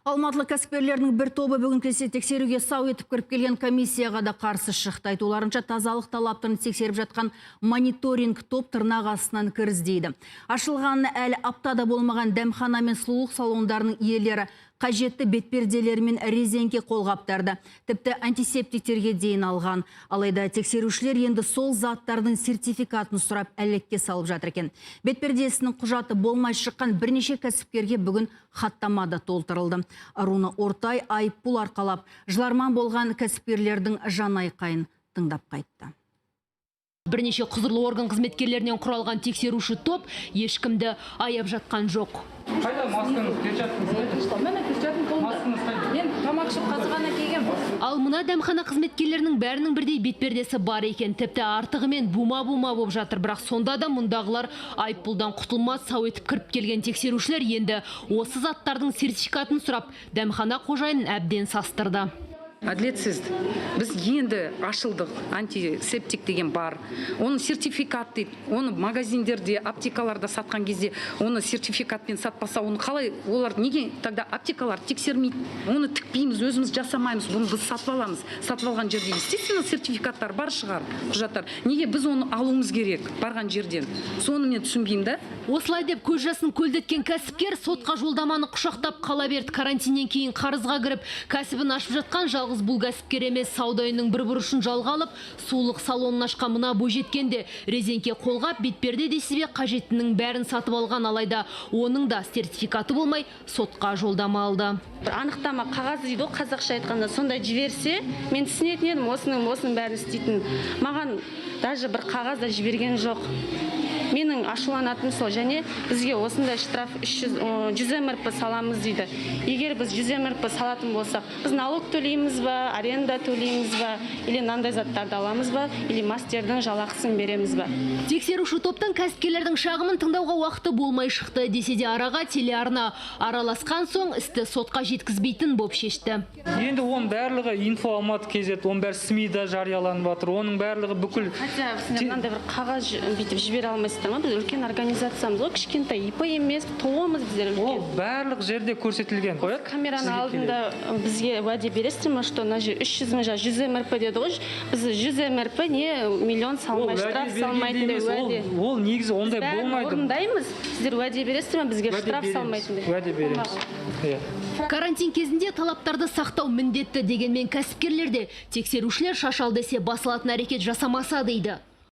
Алматылық кәсіпкерлердің бір тобы бүгін кесе тексеруге сау етіп кіріп келген комиссияға да қарсы шықты. Айтуларынша тазалық талаптарын тексеріп жатқан мониторинг топ тырнақ астынан кіріздейді. Ашылғанына әлі аптада болмаған дәмхана мен сұлулық салондарының иелері қажетті бетперделер мен резеңке қолғаптарды, тіпті антисептиктерге дейін алған. Алайда тексерушілер енді сол заттардың сертификатын сұрап әлекке салып жатыр екен. Бетпердесінің құжаты болмай шыққан бірнеше кәсіпкерге бүгін хаттамада толтырылды. Аруна Ортай айыппұл арқалап, жыларман болған кәсіпкерлердің жан айқайын тыңдап қайтты. Бірнеше құзырлы орган қызметкерлерінен құралған тексеруші топ ешкімді аяп жатқан жоқ. Қайда маскаңыз, перчаткаңыз? Мені перчаткам қолымда. Мен тамақ ішіп қазығана келгем. Ал мына дәмхана қызметкерлерінің бәрінің бірдей бетпердесі бар екен. Тіпті артығымен бума-бума болып жатыр. Бірақ сонда да мұндағылар айыппұлдан құтылмас сау етіп кіріп келген тексерушілер енді осы заттардың сертификатын сұрап, дәмхана қожайынын әбден састырды. Әділетсіз. Біз енді ашылдық, антисептик деген бар. Оның сертификат дейді. Оны магазиндерде, аптекаларда сатқан кезде, оны сертификатпен сатпаса, оны қалай, олар неге тогда аптекалар тексермейді? Оны тікпейміз, өзіміз жасамаймыз, бұны біз сатып аламыз. Сатып алған жерде, естественно, сертификаттар бар шығар, құжаттар. Неге біз оны алуымыз керек, барған жерден? Соны мен түсінбеймін да. Осылай деп көз жасын көлдеткен кәсіпкер сотқа жолдаманы құшақтап қала берді. Карантиннен кейін қарызға кіріп, кәсібін ашып жатқан жалғыз бұл кәсіпкер емес, сауда үйінің бір бұрышын жалға алып, сұлулық салонын ашқан мына бойжеткенде резеңке қолғап, бетперде десібе қажеттінің бәрін сатып алған, алайда оның да сертификаты болмай сотқа жолдама алды. Анықтама қағаз дейді, қазақша айтқанда, сондай жіберсе, мен түсінетін едім, осының бәрін істейтін. Маған даже бір қағаз да жіберген жоқ. Менің ашуланатым сол, және бізге осындай штраф 100 МРП саламыз дейді. Егер біз 100 МРП салатын болсақ, біз налог төлейміз ба, аренда төлейміз ба, или нандай заттарды аламыз ба, или мастердің жалақысын береміз ба. Тексеруші топтың кәсіпкерлердің шағымын тыңдауға уақыты болмай шықты. Десе де араға телеарна араласқан соң істі сотқа жеткізбейтін боп шешті. Енді оның барлығы инфо алматы кезет, оның бәрі СМИ-да жарияланып жатыр. Оның барлығы бүкіл Мынандай бір қағаз бүйтіп жібере алмайсыздар ма? Біз үлкен организациямыз, ол кішкентай ИП емес, тоғымыз біздер үлкен. Ол барлық жерде көрсетілген. Камераның алдында бізге уәде бересіздер ме, что на 300 ме, 100 МРП деді ғой. Біз 100 МРП не миллион салмай, штраф салмайтындай уәде. Ол негізі ондай болмайды. Орындаймыз. Сіздер уәде бересіздер ме, бізге штраф салмайтындай? Уәде береміз. Карантин кезінде талаптарды сақтау міндетті дегенмен кәсіпкерлерде тексерушілер шашал десе басылатын әрекет жасамаса дейді.